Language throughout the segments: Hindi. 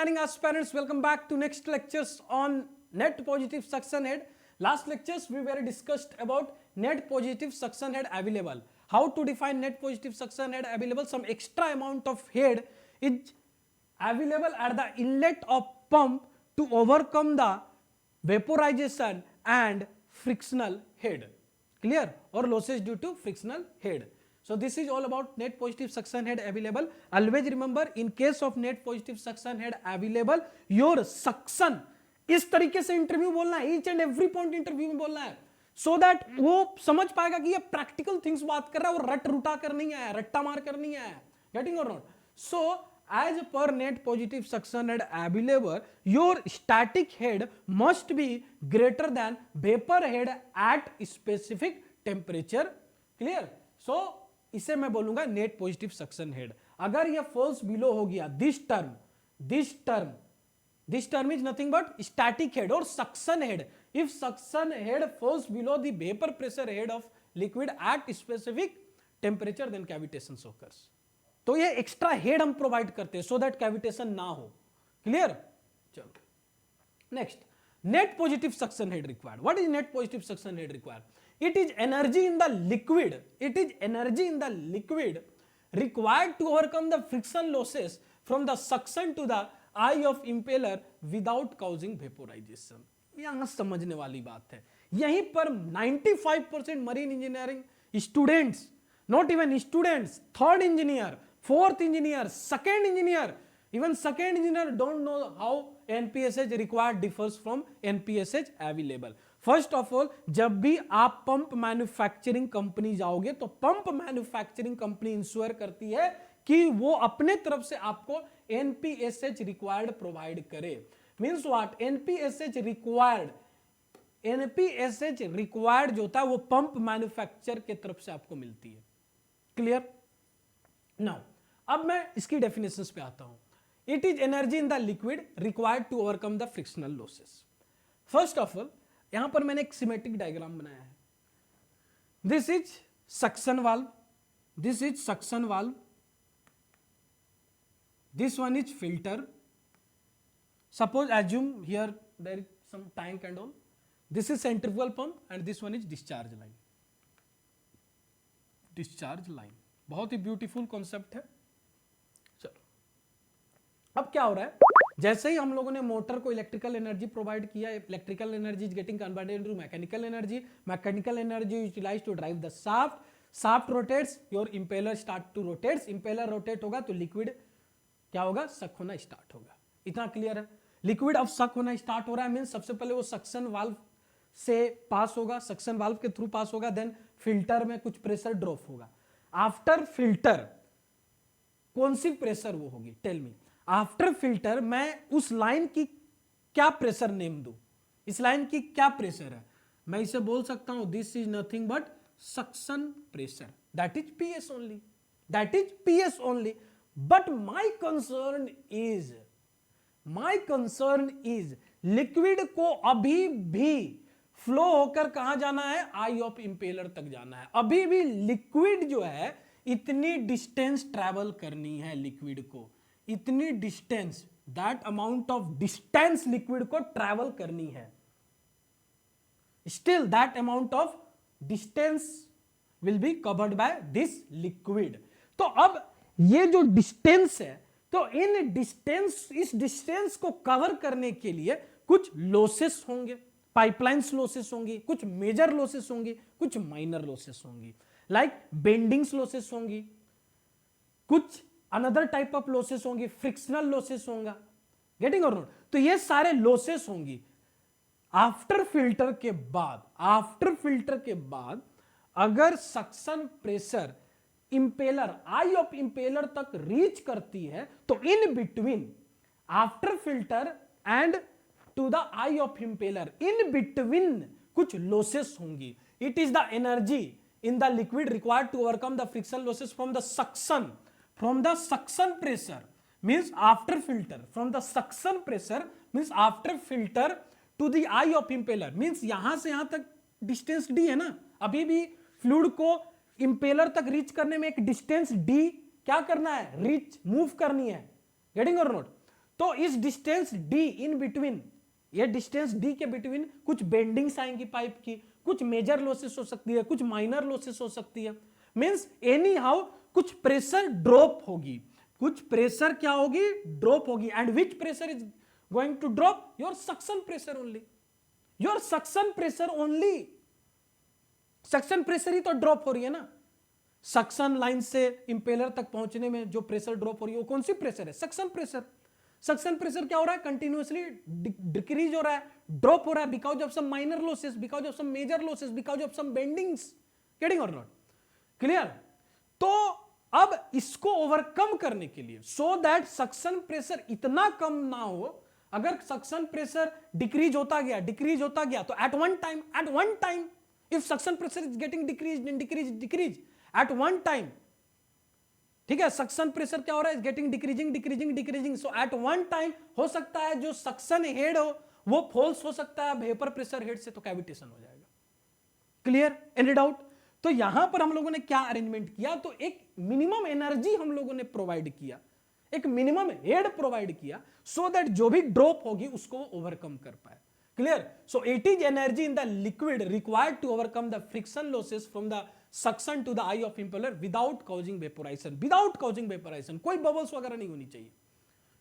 engineering aspirants, welcome back to next lectures on net positive suction head. Last lectures we were discussed about net positive suction head available. How to define net positive suction head available? Some extra amount of head is available at the inlet of pump to overcome the vaporization and frictional head. Clear? Or losses due to frictional head. So this is all about net positive suction head available. Always remember, in case of net positive suction head available, your suction इस तरीके से इंटरव्यू बोलना है, each and every point interview में बोलना है, सो दैट वो समझ पाएगा कि ये प्रैक्टिकल थिंग्स बात कर रहा है, वो रट रुटा कर नहीं आया, रट्टा मार कर नहीं आया. गेटिंग और not? So as per net positive suction head available, your static head must be greater than vapor head at specific temperature. Clear? So इसे मैं बोलूंगा नेट पॉजिटिव सक्शन हेड. अगर ये फॉल्स बिलो हो गया, this term is nothing but static head और suction head. If suction head falls below the vapour pressure head of liquid at specific temperature, then cavitation occurs. तो ये एक्स्ट्रा हेड हम प्रोवाइड करते हैं सो दैट कैविटेशन ना हो. क्लियर? चलो next, net positive suction head required. What is net positive suction head required? It is energy in the liquid. It is energy in the liquid required to overcome the friction losses from the suction to the eye of impeller without causing vaporization. यहां समझने वाली बात है. यहीं पर 95% marine engineering students, not even students, third engineer, fourth engineer, second engineer, even second engineer don't know how NPSH required differs from NPSH available. First of all, जब भी आप पंप मैन्युफैक्चरिंग कंपनी जाओगे तो पंप मैन्युफैक्चरिंग कंपनी इंश्योर करती है कि वो अपने तरफ से आपको NPSH रिक्वायर्ड प्रोवाइड करे. Means what? NPSH रिक्वायर्ड जो होता है वो पंप मैन्युफैक्चर के तरफ से आपको मिलती है. क्लियर? नाउ अब मैं इसकी डेफिनेशंस पे आता हूं. It is energy in the liquid required to overcome the frictional losses. First of all, यहां पर मैंने एक सिमेट्रिक डायग्राम बनाया है. This is suction valve. This is suction valve. This one is filter. Suppose assume here there is some tank and all. This is centrifugal pump and this one is discharge line. Discharge line. बहुत ही ब्यूटीफुल कॉन्सेप्ट है. अब क्या हो रहा है? जैसे ही हम लोगों ने मोटर को इलेक्ट्रिकल एनर्जी प्रोवाइड किया, electrical energy is getting converted into mechanical energy, mechanical energy utilised to drive the shaft, shaft rotates, your impeller start to rotates, impeller rotate होगा तो लिक्विड क्या होगा? सक होना स्टार्ट होगा. इतना क्लियर है? लिक्विड अब सक होना स्टार्ट हो रहा है, मींस सबसे पहले वो सक्शन वाल्व से पास होगा, सक्शन वाल्व के थ्रू पास होगा, देन फिल्टर में कुछ प्रेशर ड्रॉप होगा. आफ्टर फिल्टर कौन सी प्रेशर वो होगी? Tell me. आफ्टर फिल्टर मैं उस लाइन की क्या प्रेशर नेम दूं? इस लाइन की क्या प्रेशर है? मैं इसे बोल सकता हूं this is nothing but suction pressure. That is PS only. That is PS only. But my concern is liquid को अभी भी फ्लो होकर कहां जाना है? आई ऑफ इंपेलर तक जाना है. अभी भी लिक्विड जो है इतनी डिस्टेंस ट्रैवल करनी है लिक्विड को, इतनी distance, that amount of distance liquid को ट्रैवल करनी है. Still that amount of distance will be covered by this liquid. तो अब ये जो डिस्टेंस है, तो इस डिस्टेंस को कवर करने के लिए कुछ लॉसेस होंगे, पाइपलाइंस लॉसेस होंगी, कुछ मेजर लॉसेस होंगी, कुछ माइनर लॉसेस होंगी, लाइक बेंडिंग्स लॉसेस होंगी, कुछ अनदर टाइप ऑफ लॉसेस होंगी, फ्रिक्शनल लॉसेस होगा. गेटिंग और नॉट? तो ये सारे लॉसेस होंगी. आफ्टर फिल्टर के बाद अगर suction pressure impeller, eye of impeller तक रीच करती है तो in between after filter and to the eye of impeller, in between कुछ लॉसेस होंगी. It is the energy in the liquid required to overcome the friction losses from the suction. From the suction pressure means after filter, from the suction pressure means after filter to the eye of impeller means यहां से यहां तक डिस्टेंस d है ना. अभी भी फ्लूइड को इंपेलर तक रीच करने में एक डिस्टेंस d क्या करना है? रीच, मूव करनी है. गेटिंग और नॉट? तो इस डिस्टेंस डी इन बिटवीन, ये डिस्टेंस डी के बिटवीन कुछ बेंडिंग्स आएंगी पाइप की, कुछ मेजर लॉसेस हो सकती है, कुछ माइनर लॉसेस हो सकती है, मींस एनी हाउ कुछ प्रेशर ड्रॉप होगी, कुछ प्रेशर क्या होगी, ड्रॉप होगी। And which pressure is going to drop, your suction pressure only, your suction pressure only, suction pressure ही तो ड्रॉप हो रही है ना। सक्शन लाइन से इंपेलर तक पहुंचने में जो प्रेशर ड्रॉप हो रही है वो कौन सी प्रेशर है, सक्शन प्रेशर। सक्शन प्रेशर क्या हो रहा है, कंटिन्यूअसली डिक्रीज हो रहा है, ड्रॉप हो रहा है, because of some minor losses, because of some major losses, because of some bendings, getting और नॉट, क्लियर। तो अब इसको ओवरकम करने के लिए, सो दैट सक्शन प्रेशर इतना कम ना हो, अगर सक्शन प्रेशर डिक्रीज होता गया तो at one time if suction pressure is getting decrease at one time, ठीक है, सक्शन प्रेशर क्या हो रहा है, getting decreasing, so at one time हो सकता है जो सक्शन हेड हो वो फॉल्स हो सकता है वेपर प्रेशर हेड से, तो कैविटेशन हो जाएगा। Clear, any doubt. तो यहां पर हम लोगों ने क्या अरेंजमेंट किया, तो एक मिनिमम एनर्जी हम लोगों ने प्रोवाइड किया, एक मिनिमम हेड प्रोवाइड किया, सो दैट जो भी ड्रॉप होगी उसको ओवरकम कर पाए। Clear, so it is energy in the liquid required to overcome the friction losses from the suction to the eye of impeller without causing vaporisation, कोई बबल्स वगैरह नहीं होनी चाहिए।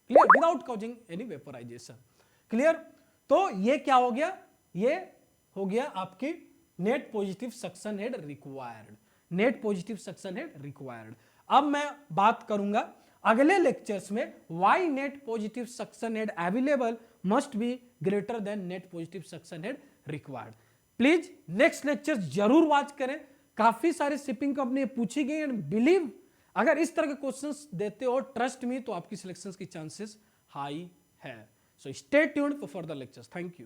Clear, without causing any vaporisation. Clear, तो ये क्या हो गया, ये हो गया आपकी net positive suction head required, net positive suction head required. अब मैं बात करूंगा अगले लेक्चर्स में why net positive suction head available must be greater than net positive suction head required. Please next lecture जरूर वॉच करें, काफी सारे शिपिंग कंपनी पूछी गई एंड बिलीव अगर इस तरह के क्वेश्चंस देते हो, ट्रस्ट मी, तो आपकी सिलेक्शंस की चांसेस हाई है। So stay tuned for further lectures. Thank you.